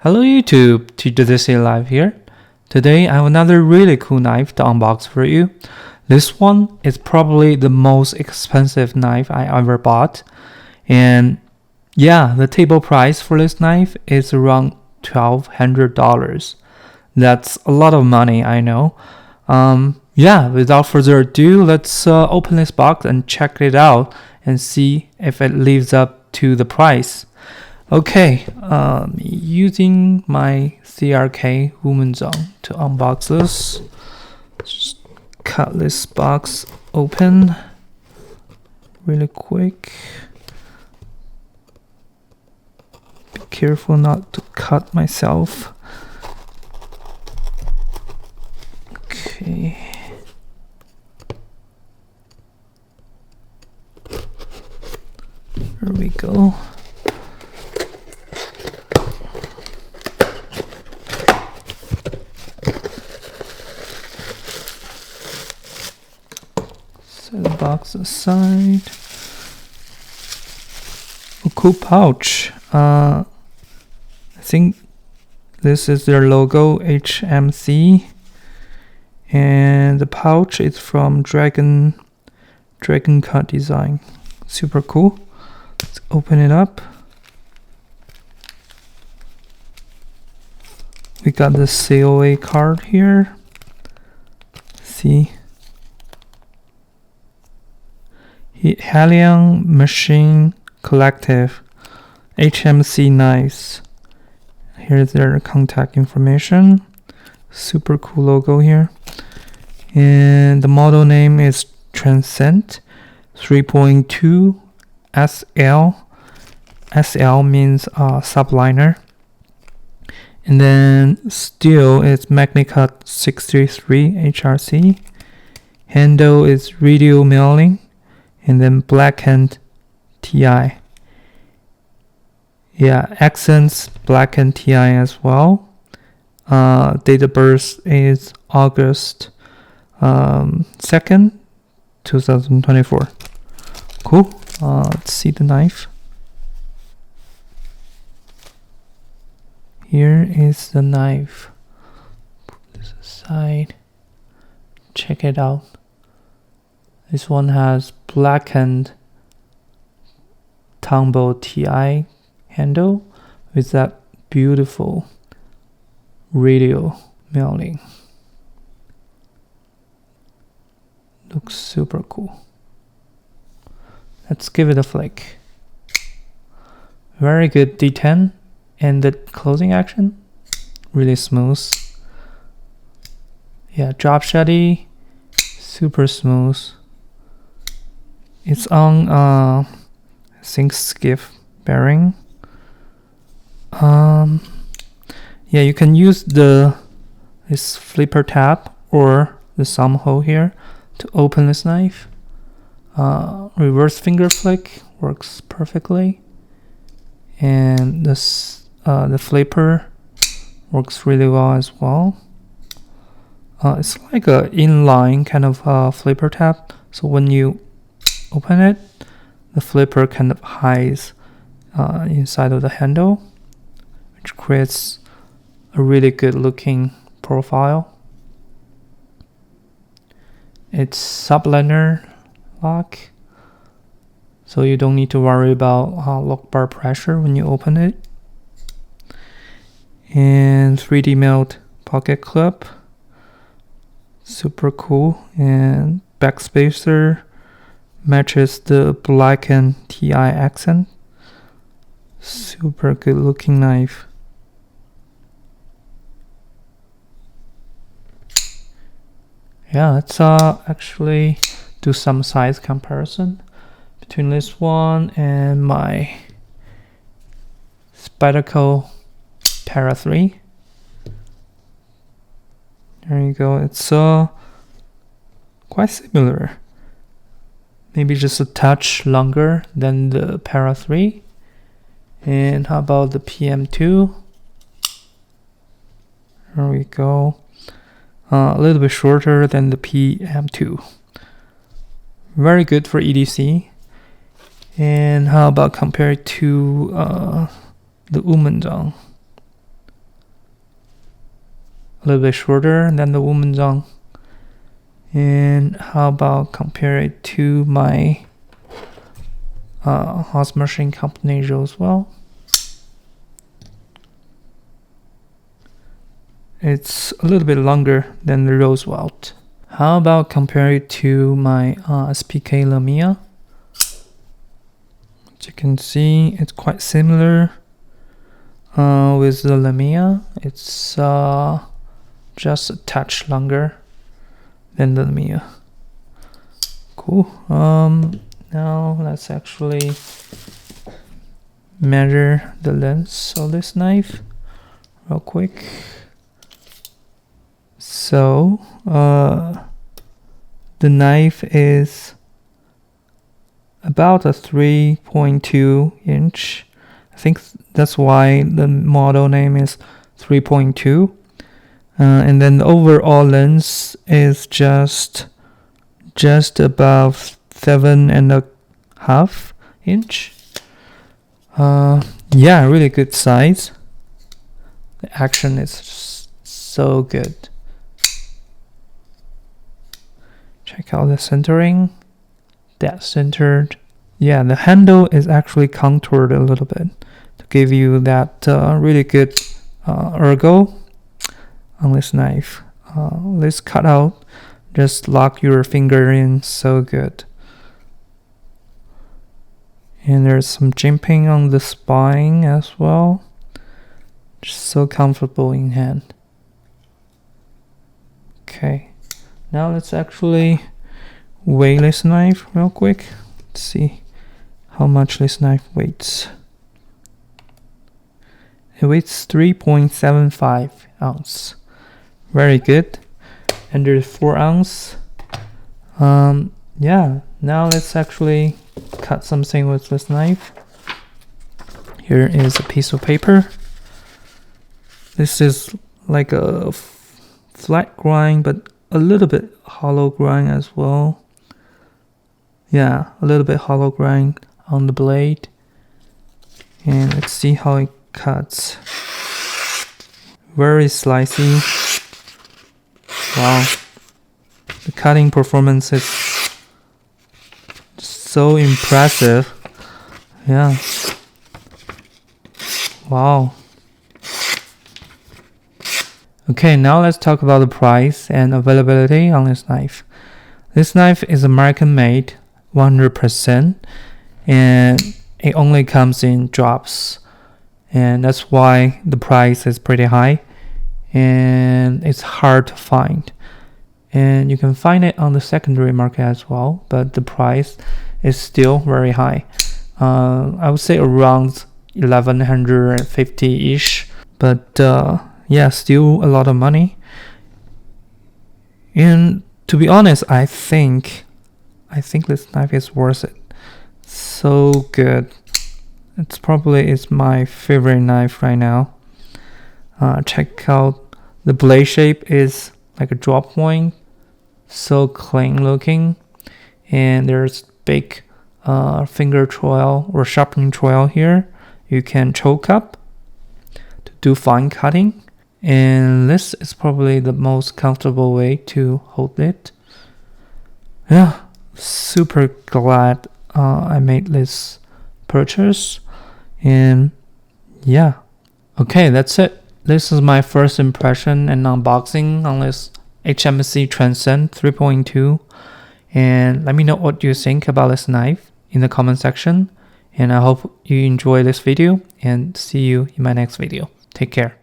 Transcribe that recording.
Hello YouTube, EDC Live here. Today I have another really cool knife to unbox for you. This one is probably the most expensive knife I ever bought. And yeah, the table price for this knife is around $1,200. That's a lot of money, I know. Yeah, without further ado, let's open this box and check it out and see if it lives up to the price. Okay, using my CRK Womanzong to unbox this. Just cut this box open really quick. Be careful not to cut myself. Okay. There we go. Set the box aside. A cool pouch. I think this is their logo, HMC, and the pouch is from Dragon Cut Design. Super cool. Let's open it up. We got the COA card here. See. Haliang Machine Collective HMC knives. Here's their contact information. Super cool logo here. And the model name is Transient 3.2 SL. SL means subliner. And then steel is MagnaCut 633 HRC. Handle is radial milling. And then blackened TI. Yeah, accents blackened TI as well. Date of birth is August 2nd, 2024. Cool. Let's see the knife. Here is the knife. Put this aside. Check it out. This one has blackened Tombow TI handle with that beautiful radial milling. Looks super cool. Let's give it a flick. Very good D10, and the closing action really smooth. Yeah, drop shutty, super smooth. It's on I think skiff bearing. Yeah, you can use this flipper tab or the thumb hole here to open this knife. Reverse finger flick works perfectly, and the flipper works really well as well. It's like a inline kind of flipper tab, so when you open it, the flipper kind of hides inside of the handle, which creates a really good looking profile. It's subliner lock, so you don't need to worry about lock bar pressure when you open it. And 3D milled pocket clip, super cool. And back spacer matches the blackened TI accent. Super good looking knife. Yeah, let's actually do some size comparison between this one and my Spectacle Para 3. There you go. It's quite similar. Maybe just a touch longer than the Para 3. And how about the PM2? There we go. A little bit shorter than the PM2. Very good for EDC. And how about compared to the Womanzong? a little bit shorter than the Womanzong. And how about compare it to my House Machine Company Rosewell? It's a little bit longer than the Rosewell. How about compare it to my SPK Lamia? As you can see, it's quite similar with the Lamia. It's just a touch longer than the Lamia. Cool. Now let's actually measure the length of this knife real quick. So the knife is about a 3.2 inch. I think that's why the model name is 3.2. And then the overall length is just above 7.5 inch. Yeah, really good size. The action is just so good. Check out the centering. That's centered. Yeah, the handle is actually contoured a little bit to give you that really good ergo on this knife. This cutout, just lock your finger in, so good. And there's some jimping on the spine as well. Just so comfortable in hand. Okay, now let's actually weigh this knife real quick. Let's see how much this knife weighs. It weighs 3.75 ounce. Very good. Under 4 ounce. Yeah, now let's actually cut something with this knife. Here is a piece of paper. This is like a flat grind, but a little bit hollow grind as well. Yeah, a little bit hollow grind on the blade. And let's see how it cuts. Very slicey. Wow. The cutting performance is so impressive. Yeah. Wow. Okay, now let's talk about the price and availability on this knife. This knife is American made, 100%, and it only comes in drops. And that's why the price is pretty high and it's hard to find. And you can find it on the secondary market as well, but the price is still very high. I would say around 1150-ish, but yeah, still a lot of money. And to be honest, I think this knife is worth it. So good. It's probably my favorite knife right now. Check out the blade shape is like a drop point, so clean looking, and there's big finger trowel or sharpening trowel here. You can choke up to do fine cutting, and this is probably the most comfortable way to hold it. Yeah, super glad I made this purchase. And yeah, okay, that's it. This is my first impression and unboxing on this HMC Transient 3.2. And let me know what you think about this knife in the comment section. And I hope you enjoy this video and see you in my next video. Take care.